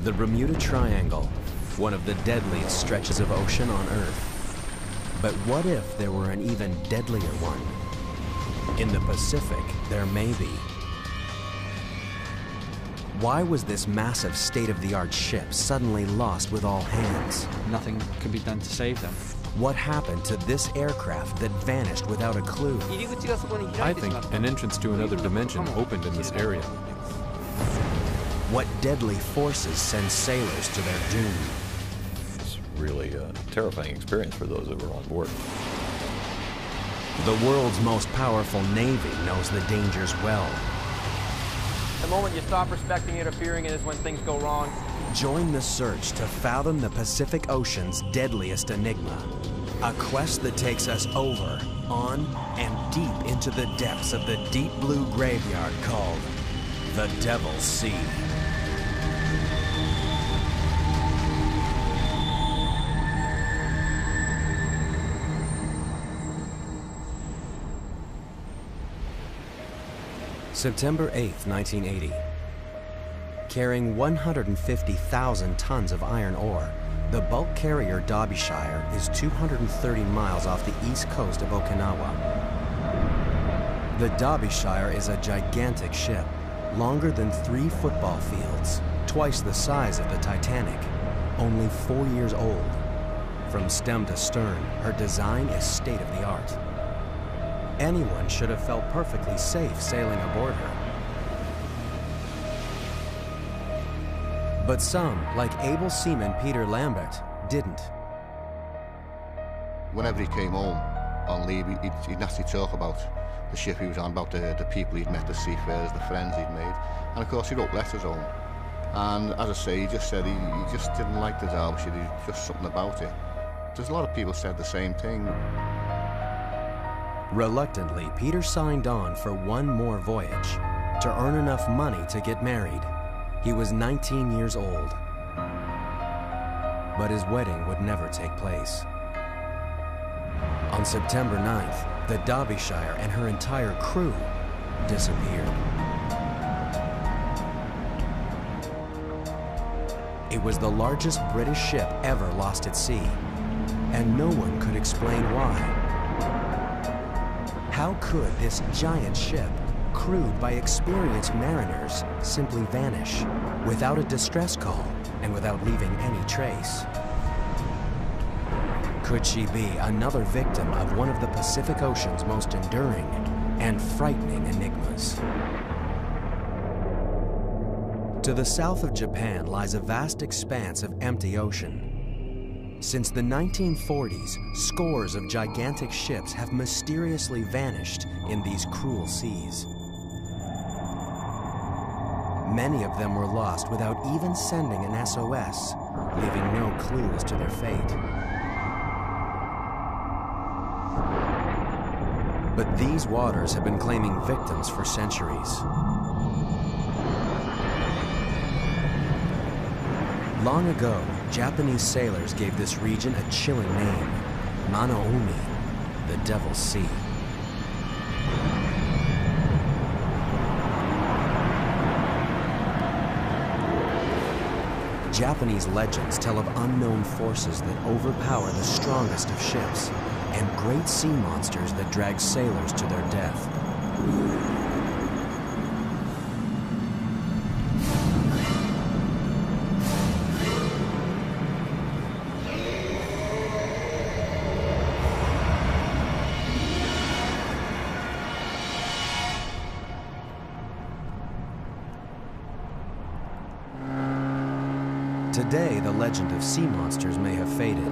The Bermuda Triangle, one of the deadliest stretches of ocean on Earth. But what if there were an even deadlier one? In the Pacific, there may be. Why was this massive state-of-the-art ship suddenly lost with all hands? Nothing could be done to save them. What happened to this aircraft that vanished without a clue? I think an entrance to another dimension opened in this area. What deadly forces send sailors to their doom? It's really a terrifying experience for those that were on board. The world's most powerful navy knows the dangers well. The moment you stop respecting it or fearing it is when things go wrong. Join the search to fathom the Pacific Ocean's deadliest enigma. A quest that takes us over, on, and deep into the depths of the deep blue graveyard called the Devils Sea. September 8th, 1980. Carrying 150,000 tons of iron ore, the bulk carrier Derbyshire is 230 miles off the east coast of Okinawa. The Derbyshire is a gigantic ship, longer than 3 football fields, twice the size of the Titanic, only 4 years old. From stem to stern, her design is state-of-the-art. Anyone should have felt perfectly safe sailing aboard her. But some, like able seaman Peter Lambert, didn't. Whenever he came home on leave, he'd naturally talk about the ship he was on, about the people he'd met, the seafarers, the friends he'd made. And of course he wrote letters home. And as I say, he just said he just didn't like the Derbyshire, there's just something about it. There's a lot of people said the same thing. Reluctantly, Peter signed on for one more voyage to earn enough money to get married. He was 19 years old. But his wedding would never take place. On September 9th, the Derbyshire and her entire crew disappeared. It was the largest British ship ever lost at sea, and no one could explain why. How could this giant ship, crewed by experienced mariners, simply vanish without a distress call and without leaving any trace? Could she be another victim of one of the Pacific Ocean's most enduring and frightening enigmas? To the south of Japan lies a vast expanse of empty ocean. Since the 1940s, scores of gigantic ships have mysteriously vanished in these cruel seas. Many of them were lost without even sending an SOS, leaving no clue as to their fate. But these waters have been claiming victims for centuries. Long ago, Japanese sailors gave this region a chilling name, Manoumi, the Devil's Sea. Japanese legends tell of unknown forces that overpower the strongest of ships, and great sea monsters that drag sailors to their death. Today, the legend of sea monsters may have faded,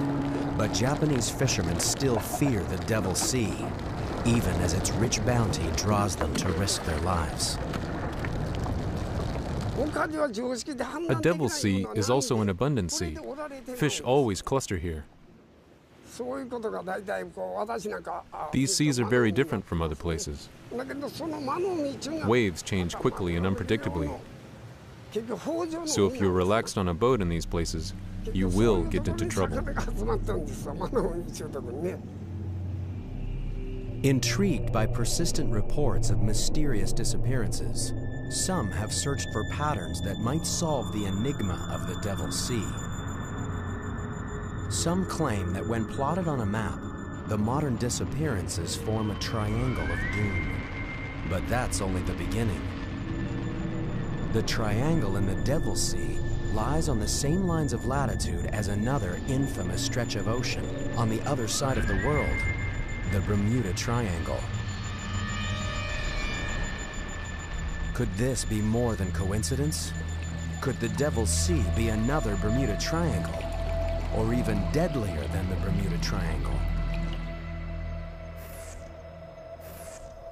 but Japanese fishermen still fear the Devil's Sea, even as its rich bounty draws them to risk their lives. A Devil's Sea is also an abundant sea. Fish always cluster here. These seas are very different from other places. Waves change quickly and unpredictably. So if you're relaxed on a boat in these places, you will get into trouble. Intrigued by persistent reports of mysterious disappearances, Some have searched for patterns that might solve the enigma of the Devils Sea. Some claim that when plotted on a map, the modern disappearances form a triangle of doom. But that's only the beginning. The triangle in the Devils Sea lies on the same lines of latitude as another infamous stretch of ocean on the other side of the world, the Bermuda Triangle. Could this be more than coincidence? Could the Devils Sea be another Bermuda Triangle, or even deadlier than the Bermuda Triangle?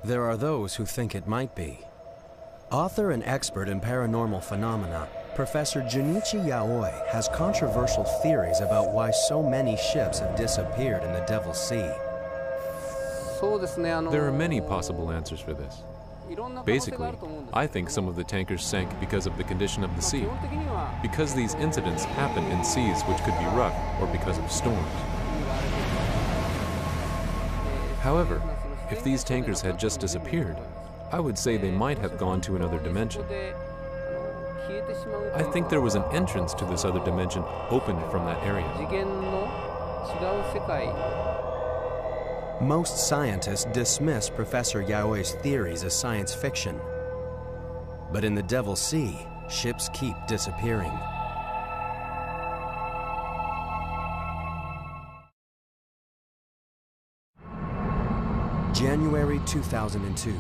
There are those who think it might be. Author and expert in paranormal phenomena, Professor Junichi Yaoi has controversial theories about why so many ships have disappeared in the Devils Sea. There are many possible answers for this. Basically, I think some of the tankers sank because of the condition of the sea, because these incidents happen in seas which could be rough, or because of storms. However, if these tankers had just disappeared, I would say they might have gone to another dimension. I think there was an entrance to this other dimension opened from that area. Most scientists dismiss Professor Yaoi's theories as science fiction. But in the Devils Sea, ships keep disappearing. January 2002.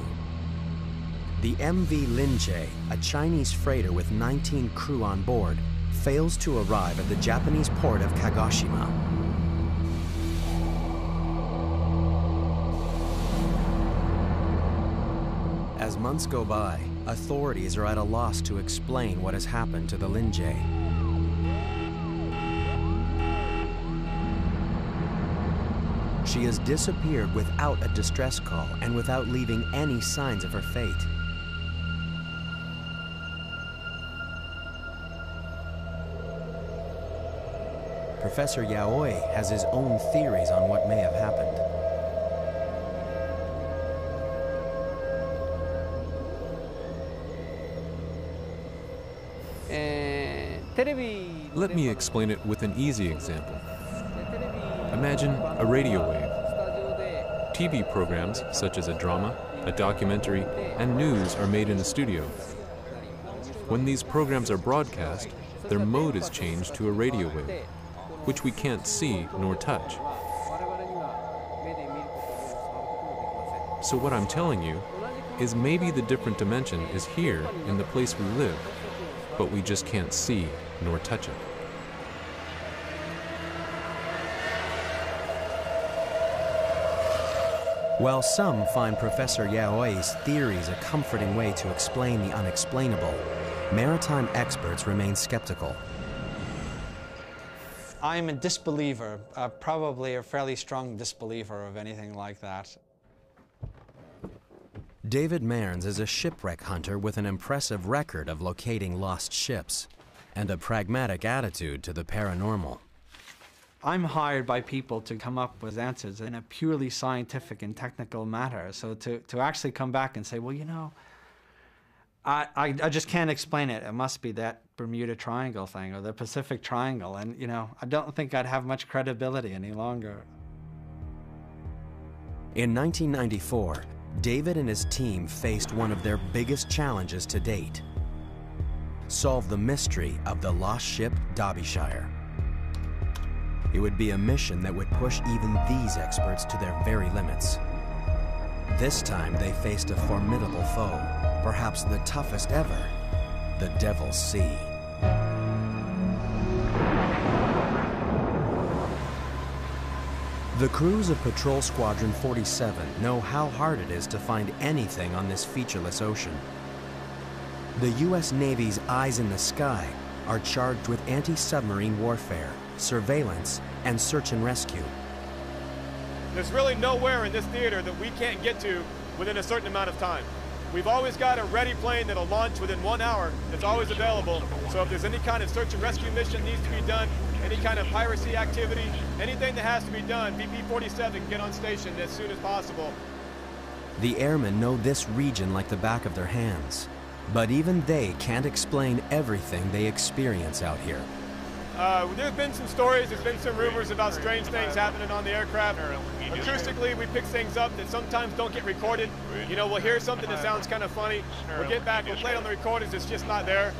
The MV Linjie, a Chinese freighter with 19 crew on board, fails to arrive at the Japanese port of Kagoshima. As months go by, authorities are at a loss to explain what has happened to the Linjie. She has disappeared without a distress call and without leaving any signs of her fate. Professor Yaoi has his own theories on what may have happened. Let me explain it with an easy example. Imagine a radio wave. TV programs, such as a drama, a documentary, and news are made in a studio. When these programs are broadcast, their mode is changed to a radio wave, which we can't see nor touch. So what I'm telling you is maybe the different dimension is here in the place we live, but we just can't see nor touch it. While some find Professor Yaoi's theories a comforting way to explain the unexplainable, maritime experts remain skeptical. I'm a disbeliever, probably a fairly strong disbeliever of anything like that. David Mearns is a shipwreck hunter with an impressive record of locating lost ships and a pragmatic attitude to the paranormal. I'm hired by people to come up with answers in a purely scientific and technical matter. So to actually come back and say, well, you know, I just can't explain it. It must be that Bermuda Triangle thing or the Pacific Triangle. And, you know, I don't think I'd have much credibility any longer. In 1994, David and his team faced one of their biggest challenges to date: solve the mystery of the lost ship Derbyshire. It would be a mission that would push even these experts to their very limits. This time they faced a formidable foe, perhaps the toughest ever, the Devils Sea. The crews of Patrol Squadron 47 know how hard it is to find anything on this featureless ocean. The U.S. Navy's eyes in the sky are charged with anti-submarine warfare, surveillance, and search and rescue. There's really nowhere in this theater that we can't get to within a certain amount of time. We've always got a ready plane that'll launch within 1 hour that's always available. So if there's any kind of search and rescue mission needs to be done, any kind of piracy activity, anything that has to be done, BP-47 can get on station as soon as possible. The airmen know this region like the back of their hands. But even they can't explain everything they experience out here. There's been some stories, there's been some rumors about strange things happening on the aircraft. Acoustically, we pick things up that sometimes don't get recorded. You know, we'll hear something that sounds kind of funny. We'll get back, we'll play it on the recordings, it's just not there.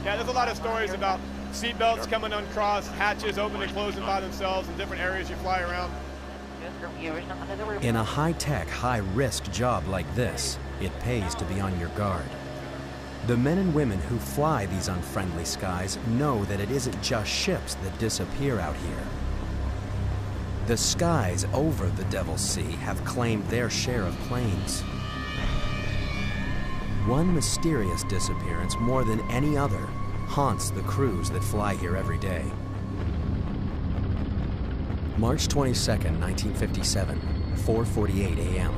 Yeah, there's a lot of stories about seatbelts coming uncrossed, hatches opening and closing by themselves in different areas you fly around. In a high-tech, high-risk job like this, it pays to be on your guard. The men and women who fly these unfriendly skies know that it isn't just ships that disappear out here. The skies over the Devils Sea have claimed their share of planes. One mysterious disappearance more than any other haunts the crews that fly here every day. March 22nd, 1957, 4:48 a.m.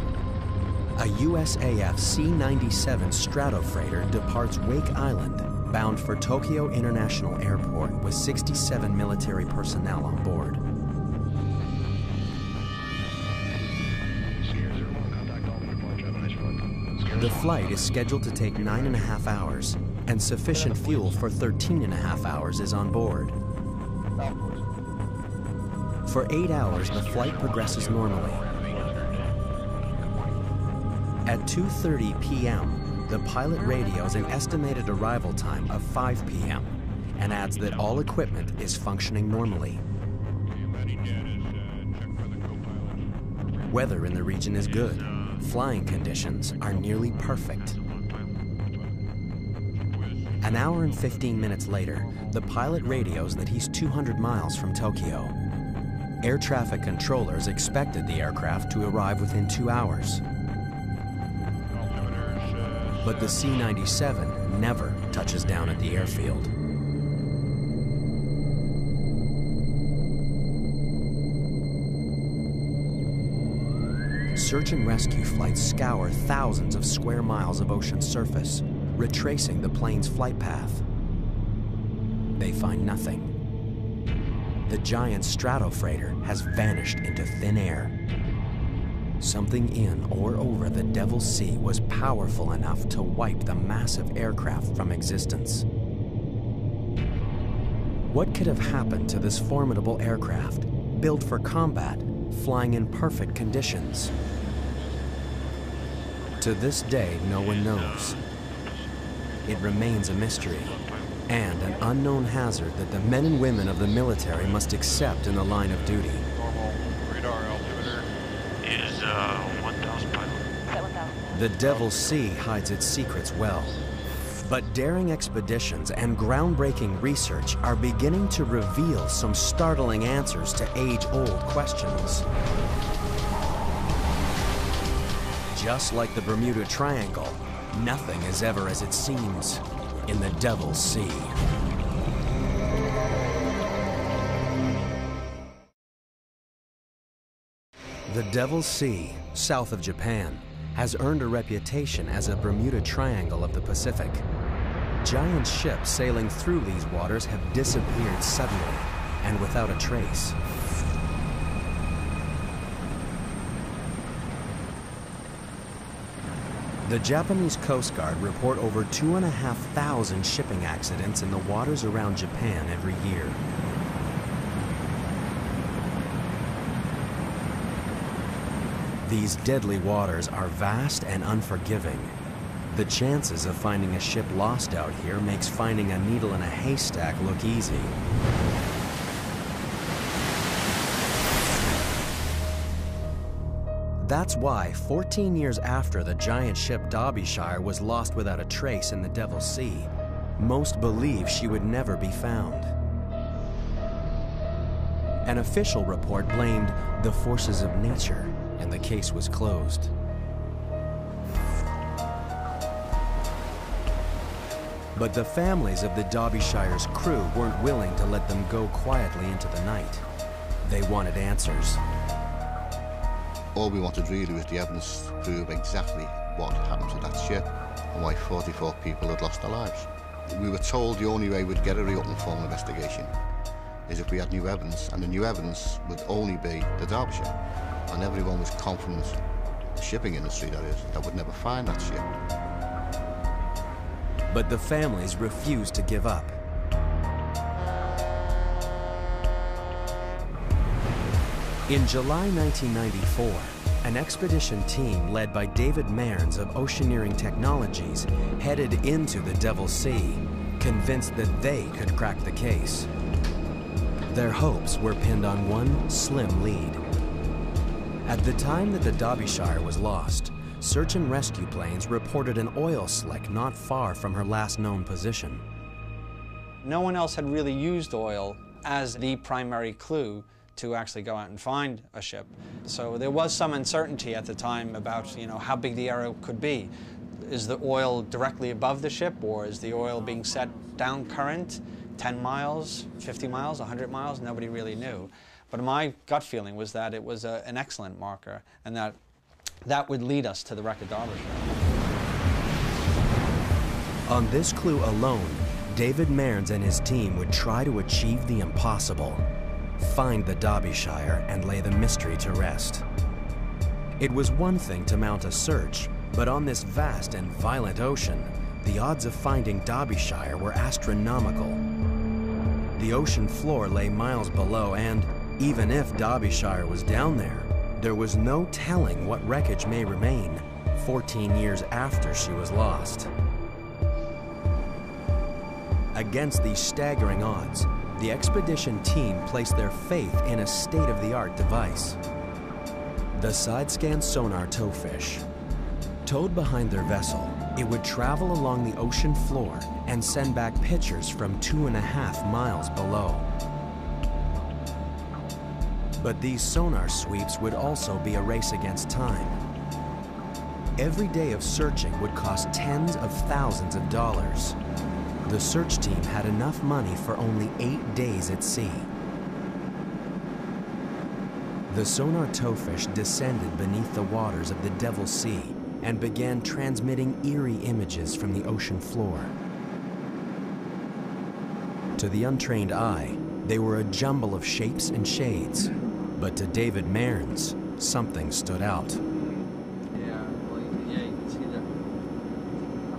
A USAF C-97 Stratofreighter departs Wake Island, bound for Tokyo International Airport with 67 military personnel on board. The flight is scheduled to take 9.5 hours, and sufficient fuel for 13.5 hours is on board. For 8 hours, the flight progresses normally. At 2:30 p.m., the pilot radios an estimated arrival time of 5 p.m. and adds that all equipment is functioning normally. Weather in the region is good. Flying conditions are nearly perfect. An hour and 15 minutes later, the pilot radios that he's 200 miles from Tokyo. Air traffic controllers expected the aircraft to arrive within 2 hours. But the C-97 never touches down at the airfield. Search and rescue flights scour thousands of square miles of ocean surface, retracing the plane's flight path. They find nothing. The giant Stratofreighter has vanished into thin air. Something in or over the Devils Sea was powerful enough to wipe the massive aircraft from existence. What could have happened to this formidable aircraft, built for combat, flying in perfect conditions? To this day, no one knows. It remains a mystery, and an unknown hazard that the men and women of the military must accept in the line of duty. Normal radar altimeter is 1,000 pilot. The Devils Sea hides its secrets well, but daring expeditions and groundbreaking research are beginning to reveal some startling answers to age-old questions. Just like the Bermuda Triangle, nothing is ever as it seems in the Devils Sea. The Devils Sea, south of Japan, has earned a reputation as a Bermuda Triangle of the Pacific. Giant ships sailing through these waters have disappeared suddenly and without a trace. The Japanese Coast Guard report over 2,500 shipping accidents in the waters around Japan every year. These deadly waters are vast and unforgiving. The chances of finding a ship lost out here makes finding a needle in a haystack look easy. That's why, 14 years after the giant ship Derbyshire was lost without a trace in the Devils Sea, most believe she would never be found. An official report blamed the forces of nature, and the case was closed. But the families of the Derbyshire's crew weren't willing to let them go quietly into the night. They wanted answers. All we wanted really was the evidence to prove exactly what happened to that ship and why 44 people had lost their lives. We were told the only way we'd get a reopened formal investigation is if we had new evidence, and the new evidence would only be the Derbyshire. And everyone was confident, the shipping industry that is, that would never find that ship. but the families refused to give up. In July 1994, an expedition team led by David Mearns of Oceaneering Technologies headed into the Devils Sea, convinced that they could crack the case. Their hopes were pinned on one slim lead. At the time that the Derbyshire was lost, search and rescue planes reported an oil slick not far from her last known position. No one else had really used oil as the primary clue to actually go out and find a ship. So there was some uncertainty at the time about, how big the area could be. Is the oil directly above the ship, or is the oil being set down current, 10 miles, 50 miles, 100 miles? Nobody really knew. But my gut feeling was that it was an excellent marker, and that would lead us to the wreck of Derbyshire. On this clue alone, David Mearns and his team would try to achieve the impossible: find the Derbyshire and lay the mystery to rest. It was one thing to mount a search, but on this vast and violent ocean, the odds of finding Derbyshire were astronomical. The ocean floor lay miles below, and even if Derbyshire was down there was no telling what wreckage may remain 14 years after she was lost. Against these staggering odds, the expedition team placed their faith in a state-of-the-art device: the side-scan sonar towfish. Towed behind their vessel, it would travel along the ocean floor and send back pictures from 2.5 miles below. But these sonar sweeps would also be a race against time. Every day of searching would cost tens of thousands of dollars. The search team had enough money for only 8 days at sea. The sonar towfish descended beneath the waters of the Devils Sea and began transmitting eerie images from the ocean floor. To the untrained eye, they were a jumble of shapes and shades, but to David Mearns, something stood out. You can see the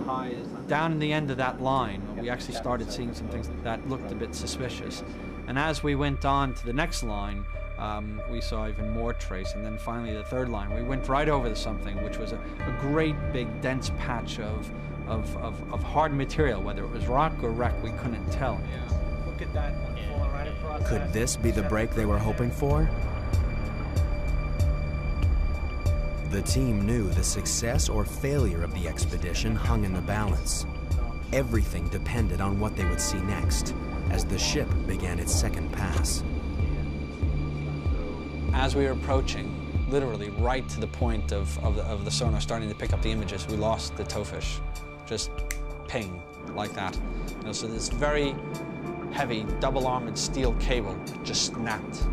high is down in the end of that line. We actually started seeing some things that looked a bit suspicious. And as we went on to the next line, we saw even more trace. And then finally the third line, we went right over to something which was a great big dense patch of hard material. Whether it was rock or wreck, we couldn't tell. Look at that falling right across. Could this be the break they were hoping for? The team knew the success or failure of the expedition hung in the balance. Everything depended on what they would see next, as the ship began its second pass. As we were approaching, literally right to the point of the sonar starting to pick up the images, we lost the towfish. Just ping, like that. So this very heavy, double-armored steel cable just snapped.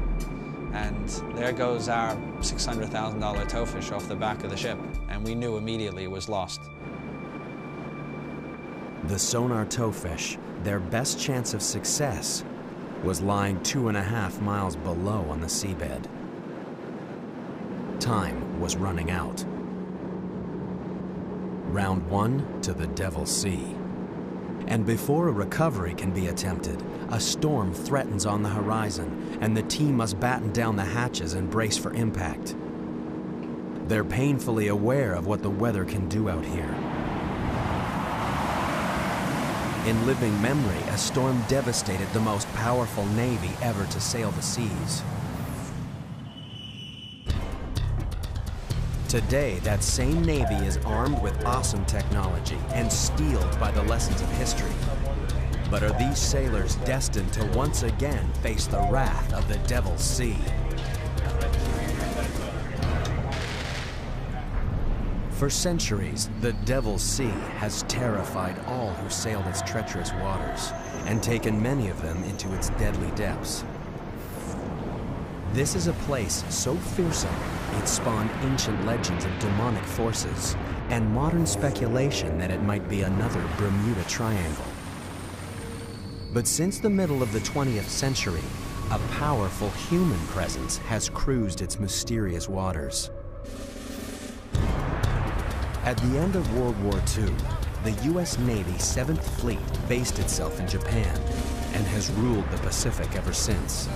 And there goes our $600,000 towfish off the back of the ship, and we knew immediately it was lost. The sonar towfish, their best chance of success, was lying 2.5 miles below on the seabed. Time was running out. Round 1 to the Devils Sea. And before a recovery can be attempted, a storm threatens on the horizon, and the team must batten down the hatches and brace for impact. They're painfully aware of what the weather can do out here. In living memory, a storm devastated the most powerful navy ever to sail the seas. Today, that same navy is armed with awesome technology and steeled by the lessons of history. But are these sailors destined to once again face the wrath of the Devils Sea? For centuries, the Devils Sea has terrified all who sailed its treacherous waters and taken many of them into its deadly depths. This is a place so fearsome, it spawned ancient legends of demonic forces and modern speculation that it might be another Bermuda Triangle. But since the middle of the 20th century, a powerful human presence has cruised its mysterious waters. At the end of World War II, the U.S. Navy 7th Fleet based itself in Japan and has ruled the Pacific ever since.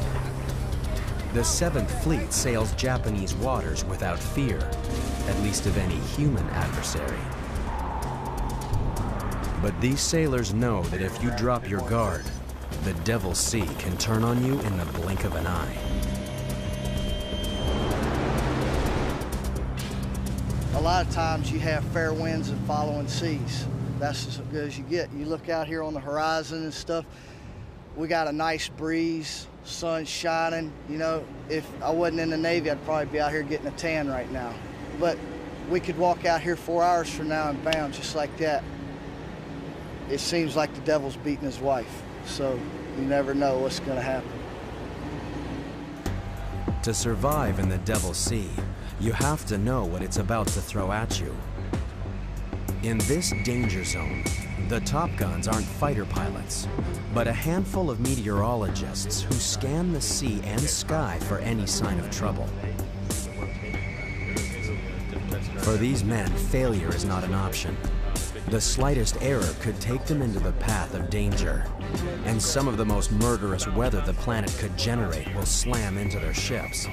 The 7th Fleet sails Japanese waters without fear, at least of any human adversary. But these sailors know that if you drop your guard, the Devils Sea can turn on you in the blink of an eye. A lot of times you have fair winds and following seas. That's as good as you get. You look out here on the horizon and stuff, we got a nice breeze, sun's shining. You know, if I wasn't in the Navy, I'd probably be out here getting a tan right now. But we could walk out here 4 hours from now and bam, just like that. It seems like the devil's beating his wife. So you never know what's gonna happen. To survive in the Devils Sea, you have to know what it's about to throw at you. In this danger zone, the Top Guns aren't fighter pilots, but a handful of meteorologists who scan the sea and sky for any sign of trouble. For these men, failure is not an option. The slightest error could take them into the path of danger, and some of the most murderous weather the planet could generate will slam into their ships.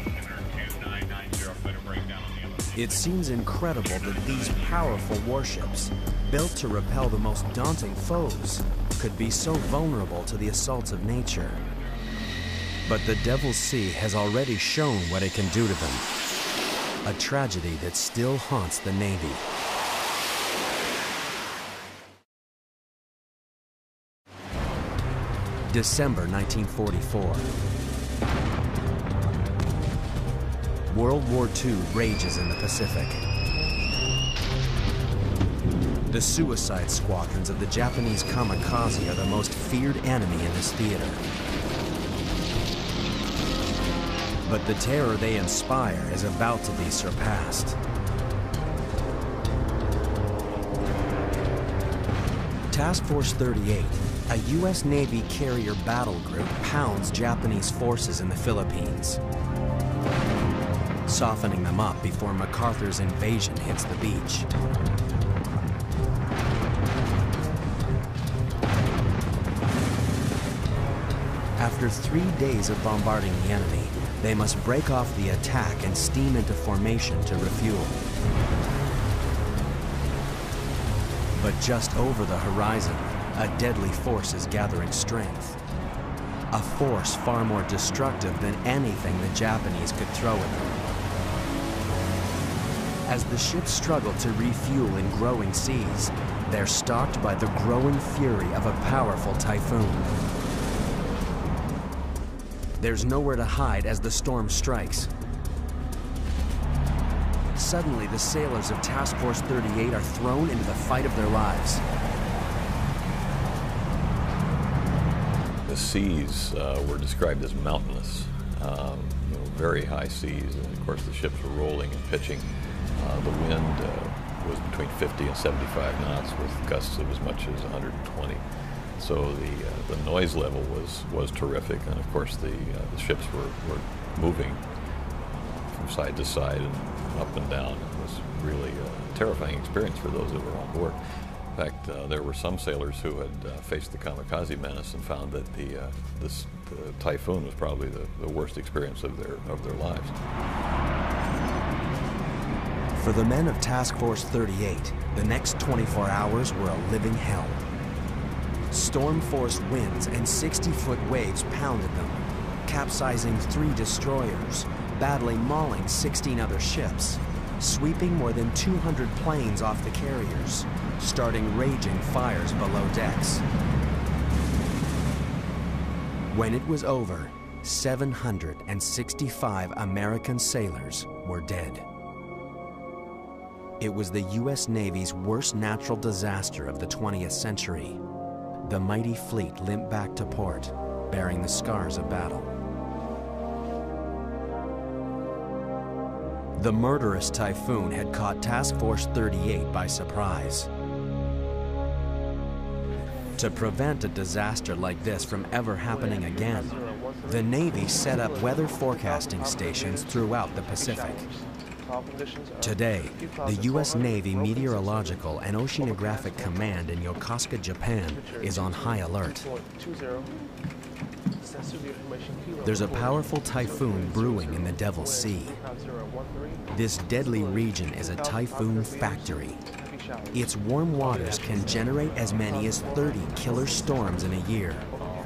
It seems incredible that these powerful warships, built to repel the most daunting foes, could be so vulnerable to the assaults of nature. But the Devils Sea has already shown what it can do to them. A tragedy that still haunts the Navy. December 1944. World War II rages in the Pacific. The suicide squadrons of the Japanese kamikaze are the most feared enemy in this theater. But the terror they inspire is about to be surpassed. Task Force 38, a U.S. Navy carrier battle group, pounds Japanese forces in the Philippines, softening them up before MacArthur's invasion hits the beach. After 3 days of bombarding the enemy, they must break off the attack and steam into formation to refuel. But just over the horizon, a deadly force is gathering strength. A force far more destructive than anything the Japanese could throw at them. As the ships struggle to refuel in growing seas, they're stalked by the growing fury of a powerful typhoon. There's nowhere to hide as the storm strikes. Suddenly, the sailors of Task Force 38 are thrown into the fight of their lives. The seas were described as mountainous, very high seas, and of course the ships were rolling and pitching. The wind was between 50 and 75 knots with gusts of as much as 120. So the noise level was terrific, and of course the ships were moving from side to side and up and down. It was really a terrifying experience for those that were on board. In fact, there were some sailors who had faced the kamikaze menace and found that the typhoon was probably the worst experience of their lives. For the men of Task Force 38, the next 24 hours were a living hell. Storm-force winds and 60-foot waves pounded them, capsizing 3 destroyers, badly mauling 16 other ships, sweeping more than 200 planes off the carriers, starting raging fires below decks. When it was over, 765 American sailors were dead. It was the U.S. Navy's worst natural disaster of the 20th century. The mighty fleet limped back to port, bearing the scars of battle. The murderous typhoon had caught Task Force 38 by surprise. To prevent a disaster like this from ever happening again, the Navy set up weather forecasting stations throughout the Pacific. Today, the U.S. Navy Meteorological and Oceanographic Command in Yokosuka, Japan is on high alert. There's a powerful typhoon brewing in the Devils Sea. This deadly region is a typhoon factory. Its warm waters can generate as many as 30 killer storms in a year.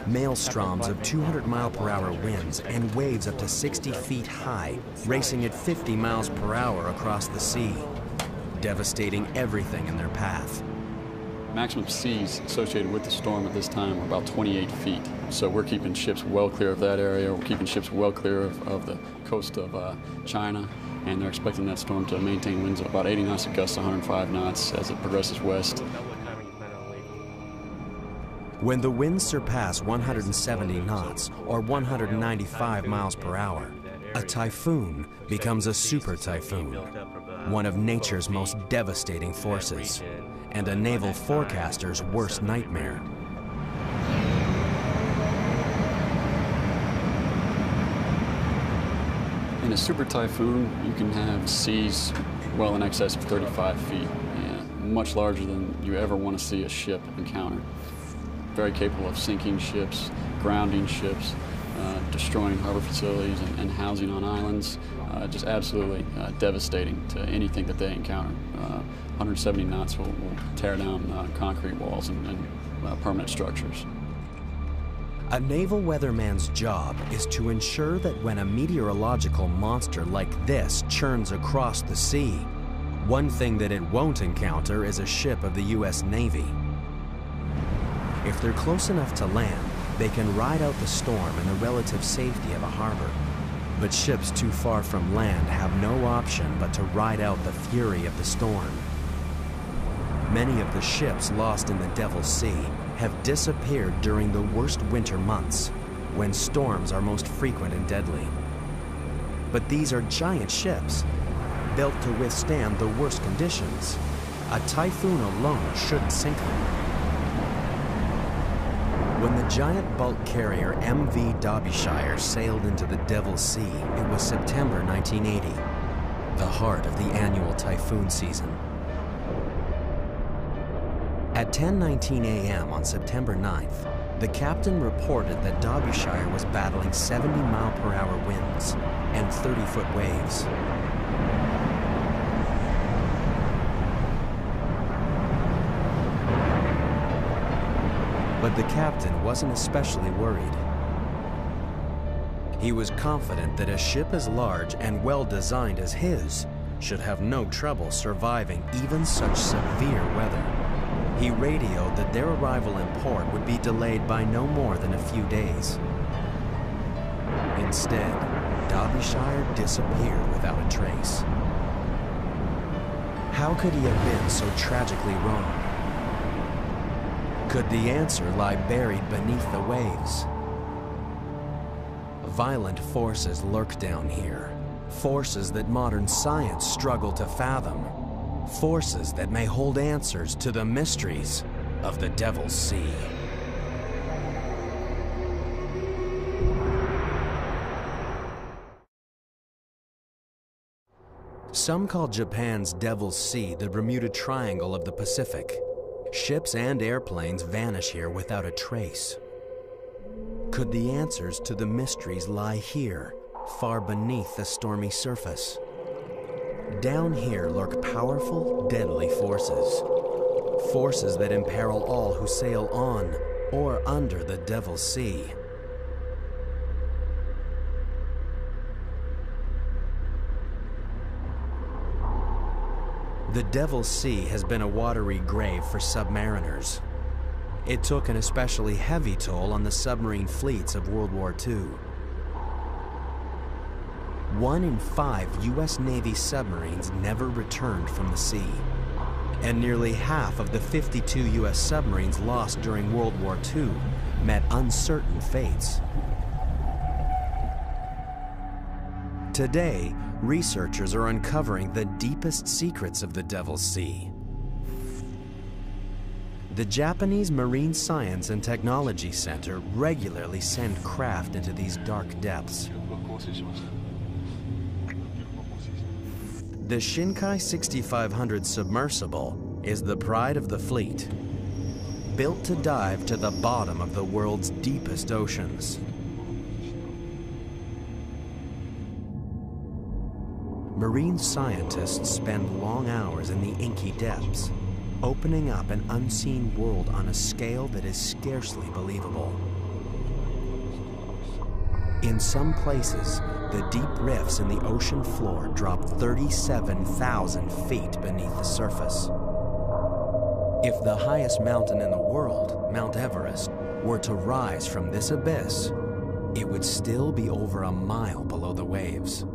Maelstroms of 200-mile-per-hour winds and waves up to 60 feet high, racing at 50 miles per hour across the sea, devastating everything in their path. Maximum seas associated with the storm at this time are about 28 feet. So we're keeping ships well clear of that area. We're keeping ships well clear of the coast of China, and they're expecting that storm to maintain winds of about 80 knots of gusts, 105 knots as it progresses west. When the winds surpass 170 knots, or 195 miles per hour, a typhoon becomes a super typhoon, one of nature's most devastating forces, and a naval forecaster's worst nightmare. In a super typhoon, you can have seas well in excess of 35 feet, and much larger than you ever want to see a ship encounter. Very capable of sinking ships, grounding ships, destroying harbor facilities and housing on islands. Just absolutely devastating to anything that they encounter. 170 knots will tear down concrete walls and permanent structures. A naval weatherman's job is to ensure that when a meteorological monster like this churns across the sea, one thing that it won't encounter is a ship of the U.S. Navy. If they're close enough to land, they can ride out the storm in the relative safety of a harbor. But ships too far from land have no option but to ride out the fury of the storm. Many of the ships lost in the Devils Sea have disappeared during the worst winter months, when storms are most frequent and deadly. But these are giant ships, built to withstand the worst conditions. A typhoon alone shouldn't sink them. When the giant bulk carrier MV Derbyshire sailed into the Devils Sea, it was September 1980, the heart of the annual typhoon season. At 10:19 a.m. on September 9th, the captain reported that Derbyshire was battling 70-mile-per-hour winds and 30-foot waves. But the captain wasn't especially worried. He was confident that a ship as large and well-designed as his should have no trouble surviving even such severe weather. He radioed that their arrival in port would be delayed by no more than a few days. Instead, Derbyshire disappeared without a trace. How could he have been so tragically wrong? Could the answer lie buried beneath the waves? Violent forces lurk down here, forces that modern science struggle to fathom, forces that may hold answers to the mysteries of the Devils Sea. Some call Japan's Devils Sea the Bermuda Triangle of the Pacific. Ships and airplanes vanish here without a trace. Could the answers to the mysteries lie here, far beneath the stormy surface? Down here lurk powerful, deadly forces. Forces that imperil all who sail on or under the Devils Sea. The Devils Sea has been a watery grave for submariners. It took an especially heavy toll on the submarine fleets of World War II. 1 in 5 U.S. Navy submarines never returned from the sea, and nearly half of the 52 U.S. submarines lost during World War II met uncertain fates. Today, researchers are uncovering the deepest secrets of the Devils Sea. The Japanese Marine Science and Technology Center regularly send craft into these dark depths. The Shinkai 6500 submersible is the pride of the fleet, built to dive to the bottom of the world's deepest oceans. Marine scientists spend long hours in the inky depths, opening up an unseen world on a scale that is scarcely believable. In some places, the deep rifts in the ocean floor drop 37,000 feet beneath the surface. If the highest mountain in the world, Mount Everest, were to rise from this abyss, it would still be over a mile below the waves.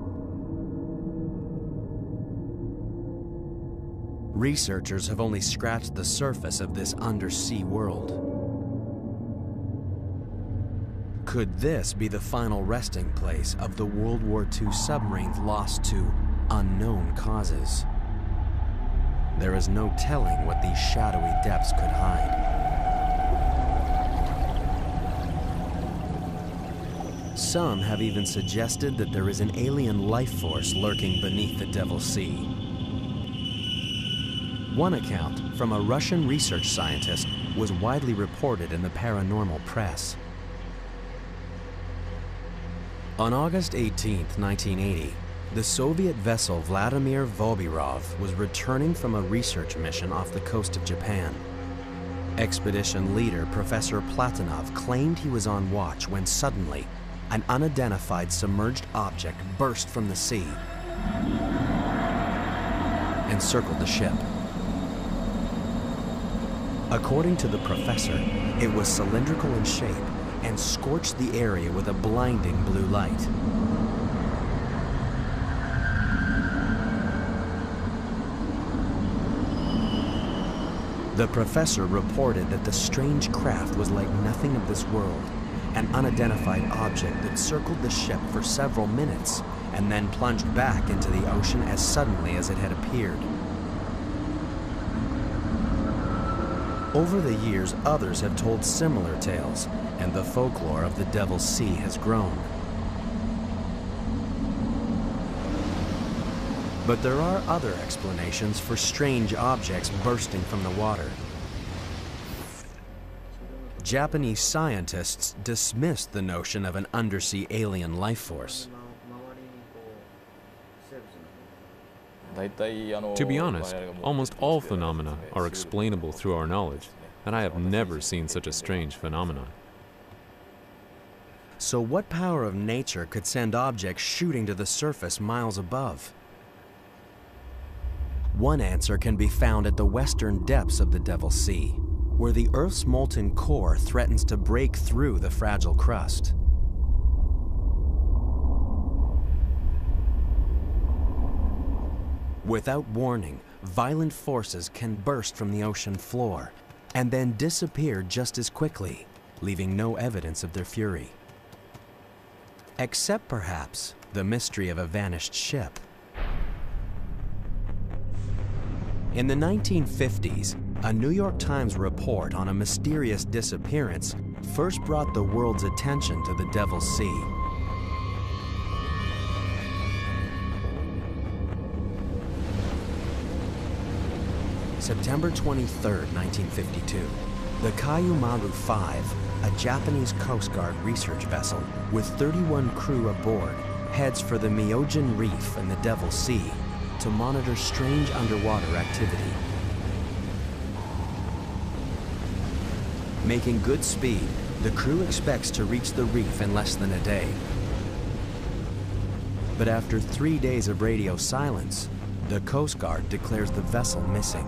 Researchers have only scratched the surface of this undersea world. Could this be the final resting place of the World War II submarines lost to unknown causes? There is no telling what these shadowy depths could hide. Some have even suggested that there is an alien life force lurking beneath the Devils Sea. One account from a Russian research scientist was widely reported in the paranormal press. On August 18, 1980, the Soviet vessel Vladimir Vobirov was returning from a research mission off the coast of Japan. Expedition leader Professor Platonov claimed he was on watch when suddenly an unidentified submerged object burst from the sea and circled the ship. According to the professor, it was cylindrical in shape and scorched the area with a blinding blue light. The professor reported that the strange craft was like nothing of this world, an unidentified object that circled the ship for several minutes and then plunged back into the ocean as suddenly as it had appeared. Over the years, others have told similar tales, and the folklore of the Devils Sea has grown. But there are other explanations for strange objects bursting from the water. Japanese scientists dismissed the notion of an undersea alien life force. To be honest, almost all phenomena are explainable through our knowledge, and I have never seen such a strange phenomenon. So what power of nature could send objects shooting to the surface miles above? One answer can be found at the western depths of the Devils Sea, where the Earth's molten core threatens to break through the fragile crust. Without warning, violent forces can burst from the ocean floor and then disappear just as quickly, leaving no evidence of their fury. Except perhaps the mystery of a vanished ship. In the 1950s, a New York Times report on a mysterious disappearance first brought the world's attention to the Devils Sea. September 23, 1952, the Kayumaru 5, a Japanese Coast Guard research vessel with 31 crew aboard, heads for the Myojin Reef in the Devils Sea to monitor strange underwater activity. Making good speed, the crew expects to reach the reef in less than a day. But after 3 days of radio silence, the Coast Guard declares the vessel missing.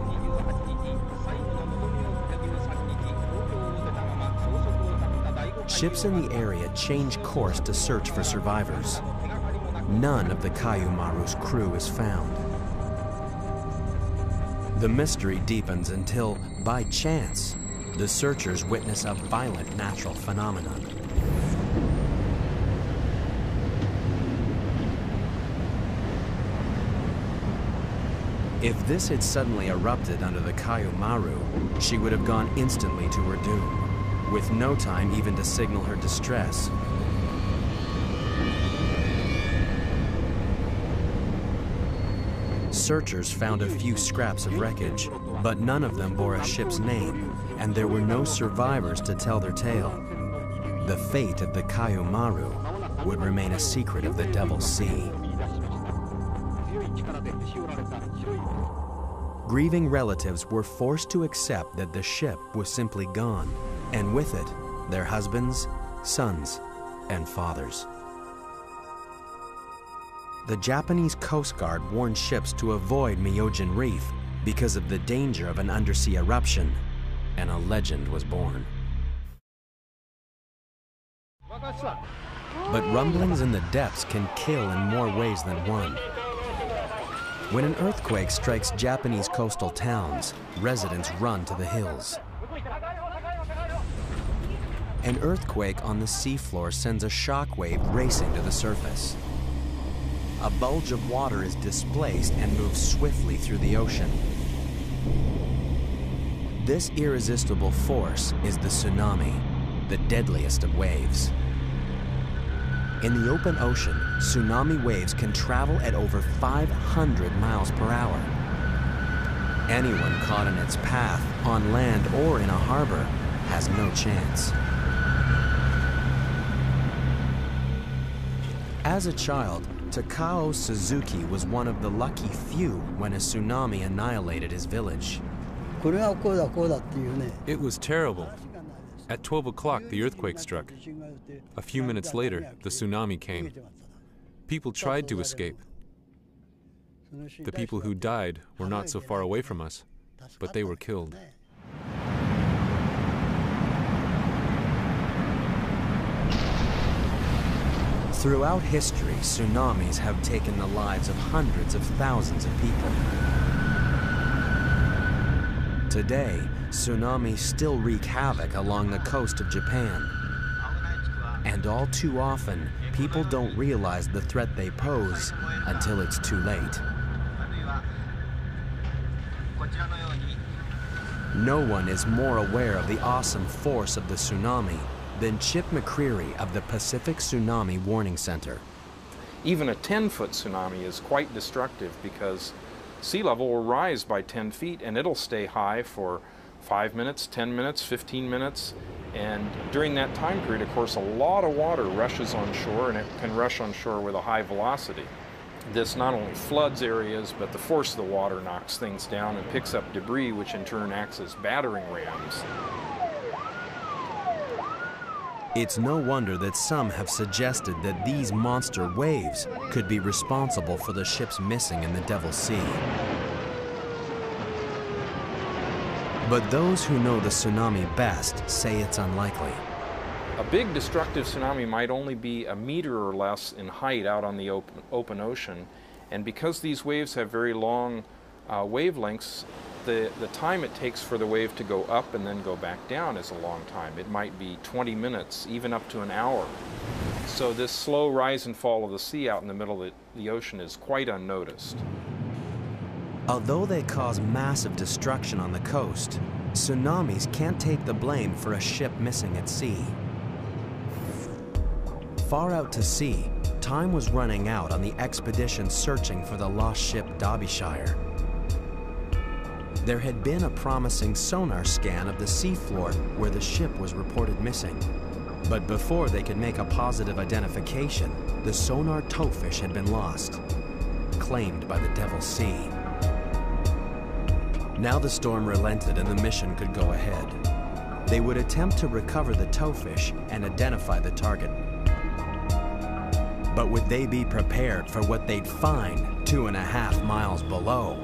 Ships in the area change course to search for survivors. None of the Kayumaru's crew is found. The mystery deepens until, by chance, the searchers witness a violent natural phenomenon. If this had suddenly erupted under the Kayumaru, she would have gone instantly to her doom, with no time even to signal her distress. Searchers found a few scraps of wreckage, but none of them bore a ship's name, and there were no survivors to tell their tale. The fate of the Kayumaru would remain a secret of the Devils Sea. Grieving relatives were forced to accept that the ship was simply gone, and with it, their husbands, sons, and fathers. The Japanese Coast Guard warned ships to avoid Myojin Reef because of the danger of an undersea eruption, and a legend was born. But rumblings in the depths can kill in more ways than one. When an earthquake strikes Japanese coastal towns, residents run to the hills. An earthquake on the seafloor sends a shockwave racing to the surface. A bulge of water is displaced and moves swiftly through the ocean. This irresistible force is the tsunami, the deadliest of waves. In the open ocean, tsunami waves can travel at over 500 miles per hour. Anyone caught in its path, on land or in a harbor, has no chance. As a child, Takao Suzuki was one of the lucky few when a tsunami annihilated his village. It was terrible. At 12 o'clock, the earthquake struck. A few minutes later, the tsunami came. People tried to escape. The people who died were not so far away from us, but they were killed. Throughout history, tsunamis have taken the lives of hundreds of thousands of people. Today, tsunamis still wreak havoc along the coast of Japan. And all too often, people don't realize the threat they pose until it's too late. No one is more aware of the awesome force of the tsunami than Chip McCreary of the Pacific Tsunami Warning Center. Even a 10-foot tsunami is quite destructive because sea level will rise by 10 feet and it'll stay high for 5 minutes, 10 minutes, 15 minutes. And during that time period, of course, a lot of water rushes on shore, and it can rush on shore with a high velocity. This not only floods areas, but the force of the water knocks things down and picks up debris, which in turn acts as battering rams. It's no wonder that some have suggested that these monster waves could be responsible for the ships missing in the Devils Sea. But those who know the tsunami best say it's unlikely. A big destructive tsunami might only be a meter or less in height out on the open ocean, and because these waves have very long wavelengths, the time it takes for the wave to go up and then go back down is a long time. It might be 20 minutes, even up to an hour. So this slow rise and fall of the sea out in the middle of the ocean is quite unnoticed. Although they cause massive destruction on the coast, tsunamis can't take the blame for a ship missing at sea. Far out to sea, time was running out on the expedition searching for the lost ship Derbyshire. There had been a promising sonar scan of the seafloor where the ship was reported missing. But before they could make a positive identification, the sonar towfish had been lost, claimed by the Devils Sea. Now the storm relented and the mission could go ahead. They would attempt to recover the towfish and identify the target. But would they be prepared for what they'd find 2.5 miles below?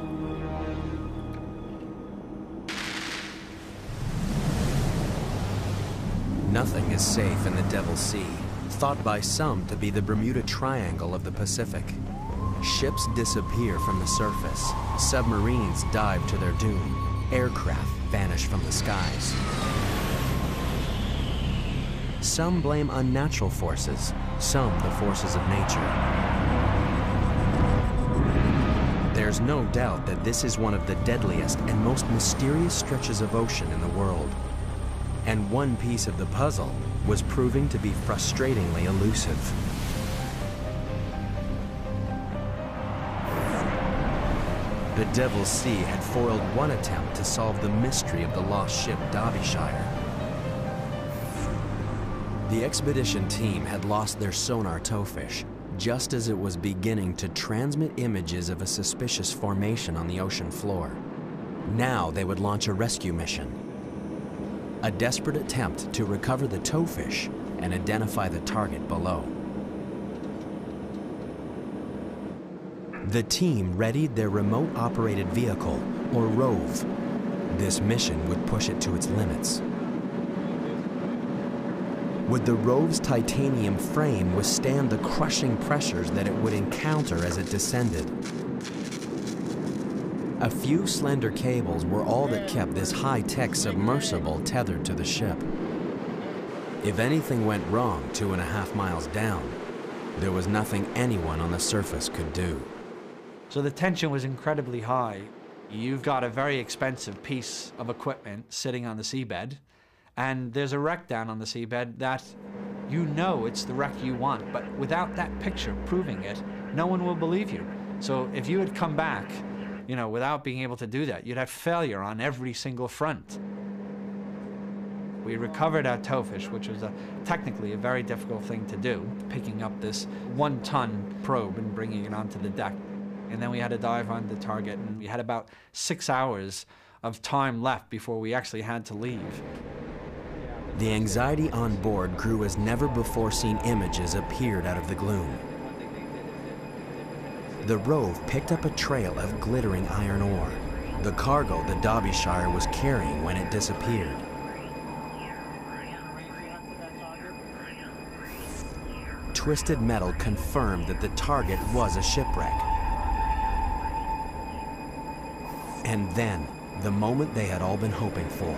Nothing is safe in the Devils Sea, thought by some to be the Bermuda Triangle of the Pacific. Ships disappear from the surface, submarines dive to their doom, aircraft vanish from the skies. Some blame unnatural forces, some the forces of nature. There's no doubt that this is one of the deadliest and most mysterious stretches of ocean in the world. And one piece of the puzzle was proving to be frustratingly elusive. the Devils Sea had foiled one attempt to solve the mystery of the lost ship Derbyshire. The expedition team had lost their sonar towfish just as it was beginning to transmit images of a suspicious formation on the ocean floor. Now they would launch a rescue mission, a desperate attempt to recover the towfish and identify the target below. The team readied their remote-operated vehicle, or ROVE. This mission would push it to its limits. Would the ROVE's titanium frame withstand the crushing pressures that it would encounter as it descended? A few slender cables were all that kept this high-tech submersible tethered to the ship. If anything went wrong 2.5 miles down, there was nothing anyone on the surface could do. So the tension was incredibly high. You've got a very expensive piece of equipment sitting on the seabed, and there's a wreck down on the seabed that you know it's the wreck you want, but without that picture proving it, no one will believe you. So if you had come back, you know, without being able to do that, you'd have failure on every single front. We recovered our towfish, which was technically a very difficult thing to do, picking up this 1-ton probe and bringing it onto the deck. And then we had to dive on the target, and we had about 6 hours of time left before we actually had to leave. The anxiety on board grew as never before seen images appeared out of the gloom. The ROVE picked up a trail of glittering iron ore, the cargo the Derbyshire was carrying when it disappeared. Twisted metal confirmed that the target was a shipwreck. And then, the moment they had all been hoping for.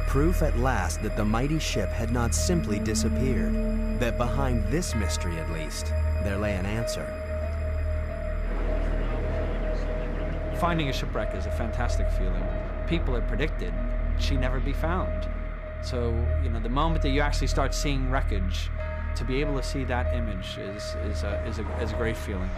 Proof at last that the mighty ship had not simply disappeared, that behind this mystery at least, there lay an answer. Finding a shipwreck is a fantastic feeling. People had predicted she'd never be found. So, you know, the moment that you actually start seeing wreckage, to be able to see that image is a great feeling.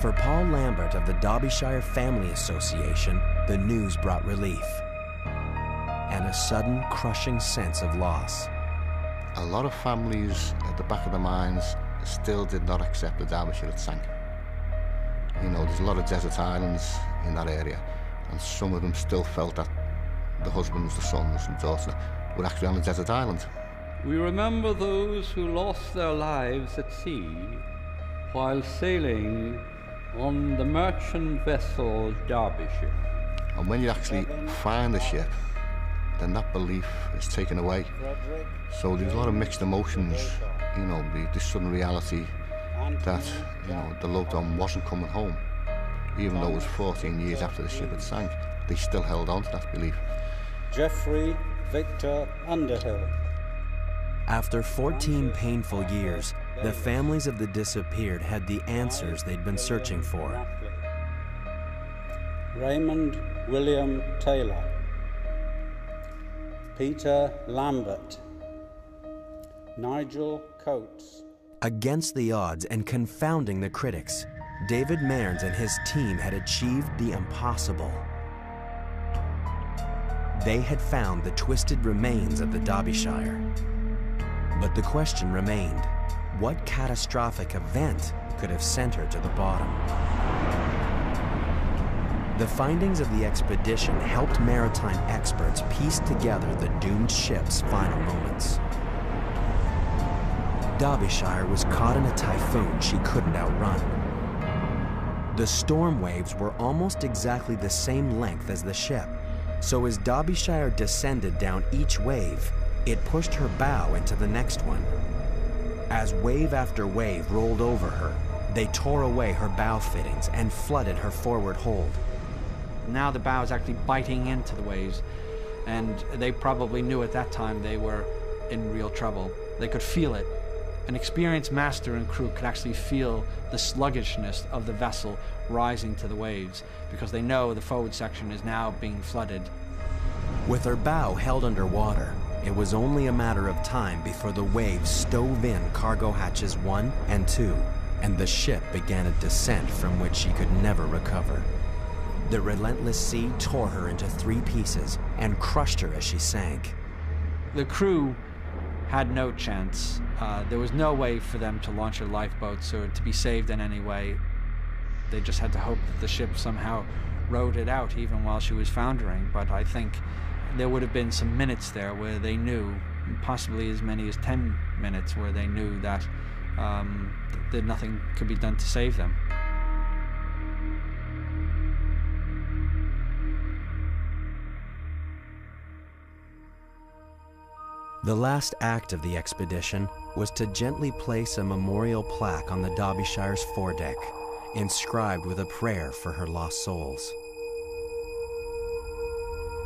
For Paul Lambert of the Derbyshire Family Association, the news brought relief and a sudden crushing sense of loss. A lot of families at the back of their minds still did not accept the Derbyshire had sank. You know, there's a lot of desert islands in that area, and some of them still felt that the husbands, the sons and daughters were actually on a desert island. We remember those who lost their lives at sea while sailing on the merchant vessel Derbyshire. And when you actually find the ship, then that belief is taken away. So there's a lot of mixed emotions, you know, this sudden reality that, you know, the loved one wasn't coming home. Even though it was 14 years after the ship had sank, they still held on to that belief. Jeffrey Victor Underhill. After 14 painful years, the families of the disappeared had the answers they'd been searching for. Raymond William Taylor. Peter Lambert. Nigel Coates. Against the odds and confounding the critics, David Mearns and his team had achieved the impossible. They had found the twisted remains of the Derbyshire. But the question remained, what catastrophic event could have sent her to the bottom? The findings of the expedition helped maritime experts piece together the doomed ship's final moments. Derbyshire was caught in a typhoon she couldn't outrun. The storm waves were almost exactly the same length as the ship, so as Derbyshire descended down each wave, it pushed her bow into the next one. As wave after wave rolled over her, they tore away her bow fittings and flooded her forward hold. Now the bow is actually biting into the waves, and they probably knew at that time they were in real trouble. They could feel it. An experienced master and crew could actually feel the sluggishness of the vessel rising to the waves, because they know the forward section is now being flooded. With her bow held underwater, it was only a matter of time before the waves stove in cargo hatches 1 and 2, and the ship began a descent from which she could never recover. The relentless sea tore her into 3 pieces and crushed her as she sank. The crew had no chance. There was no way for them to launch their lifeboats or to be saved in any way. They just had to hope that the ship somehow rode it out even while she was foundering. But I think there would have been some minutes there where they knew, possibly as many as 10 minutes, where they knew that that nothing could be done to save them. The last act of the expedition was to gently place a memorial plaque on the Derbyshire's foredeck, inscribed with a prayer for her lost souls.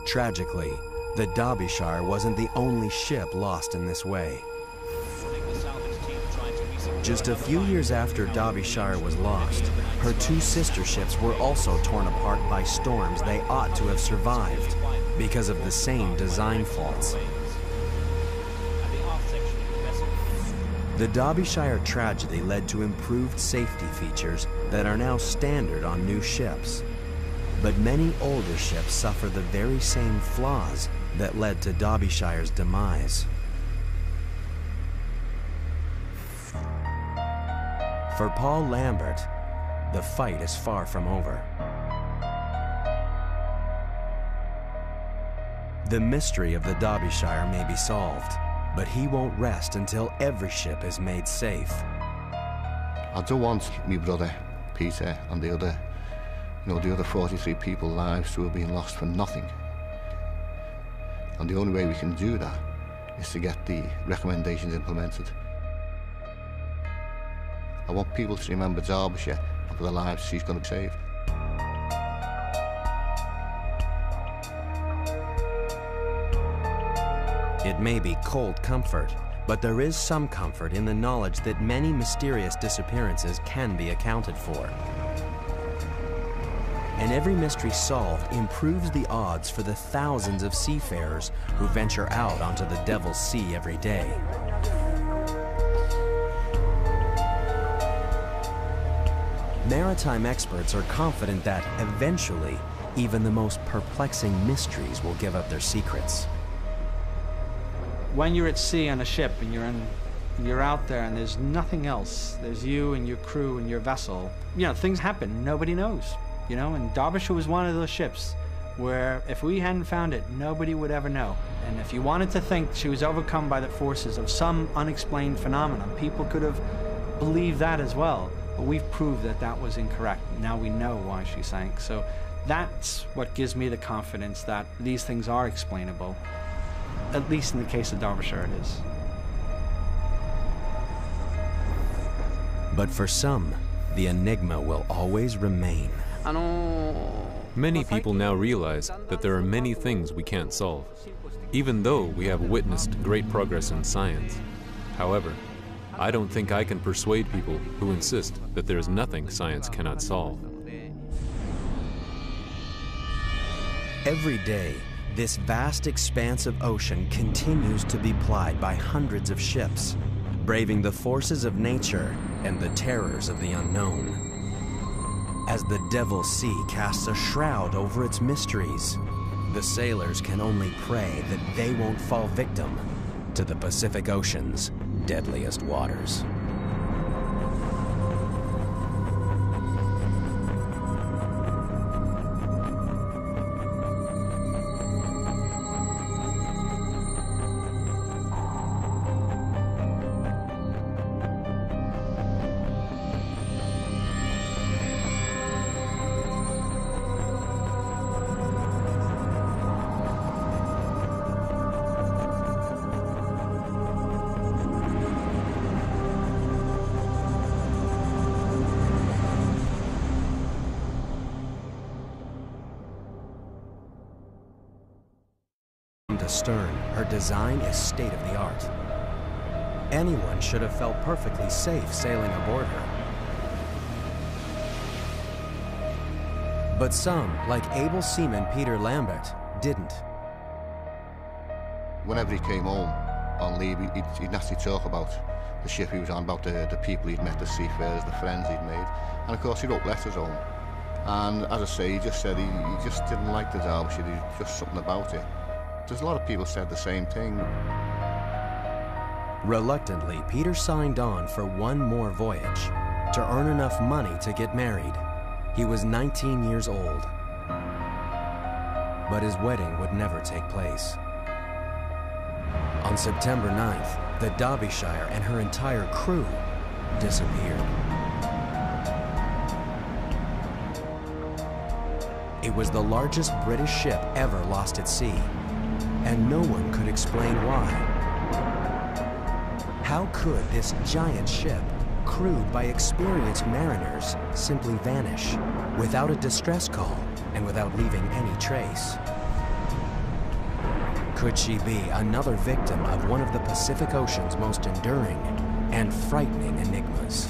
Tragically, the Derbyshire wasn't the only ship lost in this way. Just a few years after Derbyshire was lost, her 2 sister ships were also torn apart by storms they ought to have survived because of the same design faults. The Derbyshire tragedy led to improved safety features that are now standard on new ships. But many older ships suffer the very same flaws that led to Derbyshire's demise. For Paul Lambert, the fight is far from over. The mystery of the Derbyshire may be solved, but he won't rest until every ship is made safe. I don't want my brother, Peter, and the other 43 people's lives who have been lost for nothing. And the only way we can do that is to get the recommendations implemented. I want people to remember Derbyshire and for the lives she's going to save. It may be cold comfort, but there is some comfort in the knowledge that many mysterious disappearances can be accounted for. And every mystery solved improves the odds for the thousands of seafarers who venture out onto the Devils Sea every day. Maritime experts are confident that, eventually, even the most perplexing mysteries will give up their secrets. When you're at sea on a ship and you're out there and there's nothing else, there's you and your crew and your vessel, things happen, nobody knows, and Derbyshire was one of those ships where if we hadn't found it, nobody would ever know. And if you wanted to think she was overcome by the forces of some unexplained phenomenon, people could have believed that as well. But we've proved that that was incorrect. Now we know why she sank. So that's what gives me the confidence that these things are explainable. At least in the case of Derbyshire it is. But for some, the enigma will always remain. Many people now realize that there are many things we can't solve, even though we have witnessed great progress in science. However, I don't think I can persuade people who insist that there is nothing science cannot solve. Every day, this vast expanse of ocean continues to be plied by hundreds of ships, braving the forces of nature and the terrors of the unknown. As the Devils Sea casts a shroud over its mysteries, the sailors can only pray that they won't fall victim to the Pacific Ocean's deadliest waters. Stern, her design is state-of-the-art. Anyone should have felt perfectly safe sailing aboard her. But some, like able seaman Peter Lambert, didn't. Whenever he came home on leave, he'd naturally talk about the ship he was on, about the people he'd met, the seafarers, the friends he'd made. And of course he wrote letters home. And as I say, he just said he just didn't like the Derbyshire, there's just something about it. There's a lot of people said the same thing. Reluctantly, Peter signed on for one more voyage to earn enough money to get married. He was 19 years old. But his wedding would never take place. On September 9th, the Derbyshire and her entire crew disappeared. It was the largest British ship ever lost at sea, and no one could explain why. How could this giant ship, crewed by experienced mariners, simply vanish without a distress call and without leaving any trace? Could she be another victim of one of the Pacific Ocean's most enduring and frightening enigmas?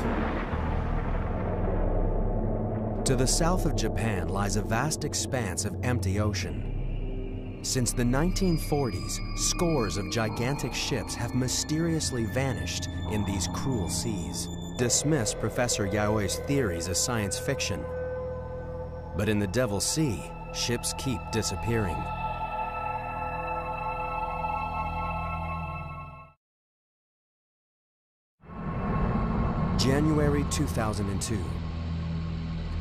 To the south of Japan lies a vast expanse of empty ocean. Since the 1940s, scores of gigantic ships have mysteriously vanished in these cruel seas. Dismiss Professor Yaoi's theories as science fiction. But in the Devils Sea, ships keep disappearing. January 2002.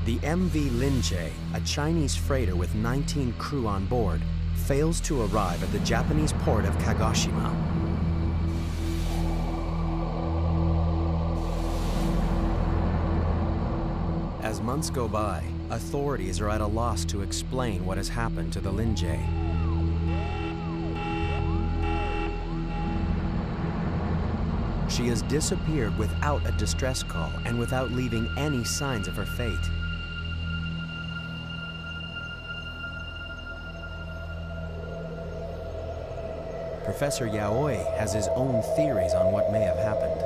The MV Linjie, a Chinese freighter with 19 crew on board, fails to arrive at the Japanese port of Kagoshima. As months go by, authorities are at a loss to explain what has happened to the Linjie. She has disappeared without a distress call and without leaving any signs of her fate. Professor Yaoi has his own theories on what may have happened.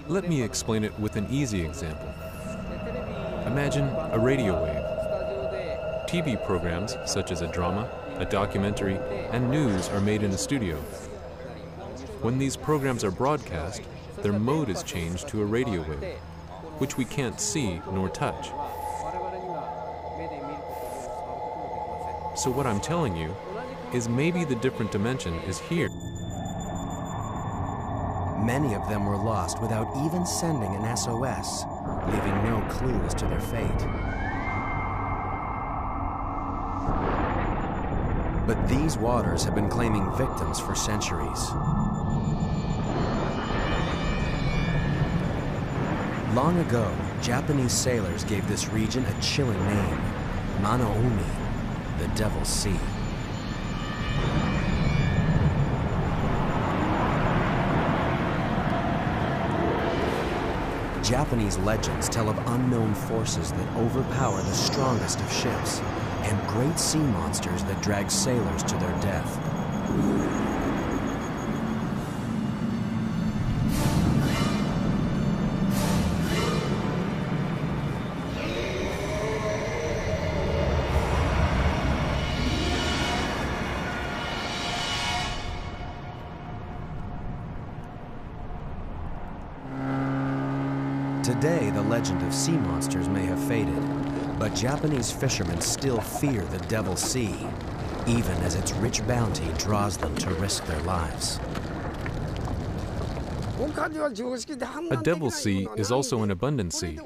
Let me explain it with an easy example. Imagine a radio wave. TV programs such as a drama, a documentary, and news are made in a studio. When these programs are broadcast, their mode is changed to a radio wave, which we can't see nor touch. So what I'm telling you is maybe the different dimension is here. Many of them were lost without even sending an SOS, leaving no clue as to their fate. But these waters have been claiming victims for centuries. Long ago, Japanese sailors gave this region a chilling name, Manoumi, the Devil's Sea. Japanese legends tell of unknown forces that overpower the strongest of ships and great sea monsters that drag sailors to their death. Today, the legend of sea monsters may have faded, but Japanese fishermen still fear the Devil's Sea, even as its rich bounty draws them to risk their lives. A Devil's Sea is also an abundant sea.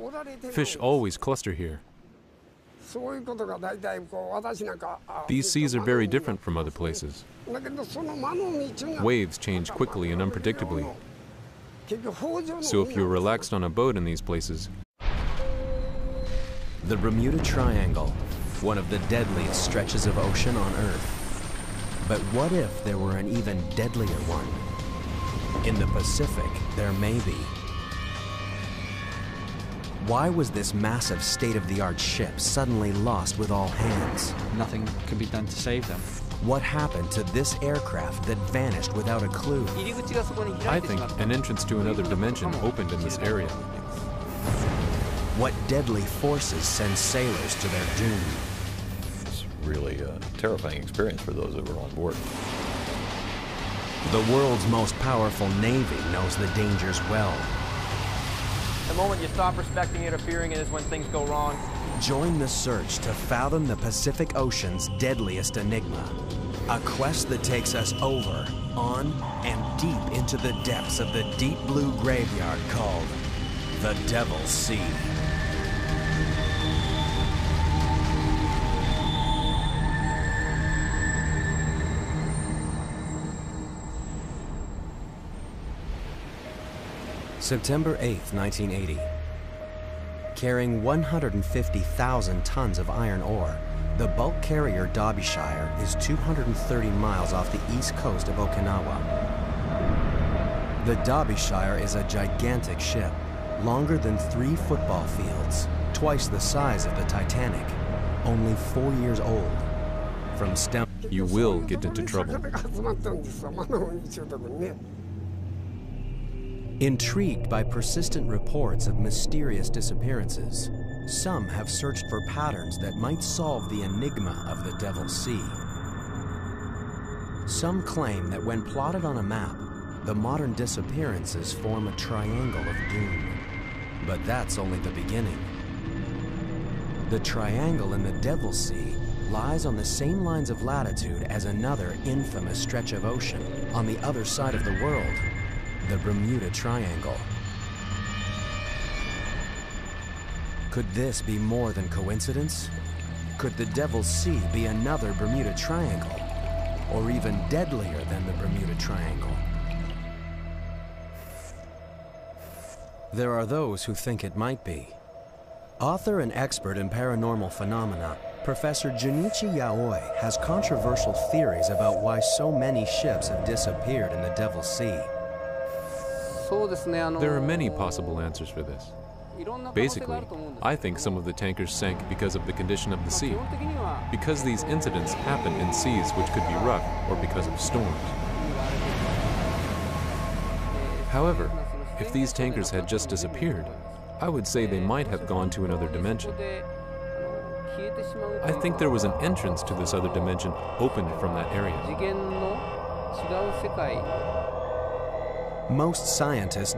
Fish always cluster here. These seas are very different from other places. Waves change quickly and unpredictably. So if you're relaxed on a boat in these places... The Bermuda Triangle, one of the deadliest stretches of ocean on Earth. But what if there were an even deadlier one? In the Pacific, there may be. Why was this massive state-of-the-art ship suddenly lost with all hands? Nothing could be done to save them. What happened to this aircraft that vanished without a clue? I think an entrance to another dimension opened in this area. What deadly forces send sailors to their doom? It's really a terrifying experience for those that were on board. The world's most powerful navy knows the dangers well. The moment you stop respecting interfering in is when things go wrong. Join the search to fathom the Pacific Ocean's deadliest enigma. A quest that takes us over, on, and deep into the depths of the deep blue graveyard called the Devils Sea. September 8th, 1980. Carrying 150,000 tons of iron ore, the bulk carrier Derbyshire is 230 miles off the east coast of Okinawa. The Derbyshire is a gigantic ship, longer than 3 football fields, twice the size of the Titanic, only 4 years old. From stem... You will get into trouble. Intrigued by persistent reports of mysterious disappearances, some have searched for patterns that might solve the enigma of the Devils Sea. Some claim that when plotted on a map, the modern disappearances form a triangle of doom. But that's only the beginning. The triangle in the Devils Sea lies on the same lines of latitude as another infamous stretch of ocean on the other side of the world, the Bermuda Triangle. Could this be more than coincidence? Could the Devils Sea be another Bermuda Triangle, or even deadlier than the Bermuda Triangle? There are those who think it might be. Author and expert in paranormal phenomena, Professor Junichi Yaoi has controversial theories about why so many ships have disappeared in the Devils Sea. There are many possible answers for this. Basically, I think some of the tankers sank because of the condition of the sea, because these incidents happen in seas which could be rough, or because of storms. However, if these tankers had just disappeared, I would say they might have gone to another dimension. I think there was an entrance to this other dimension opened from that area. Most scientists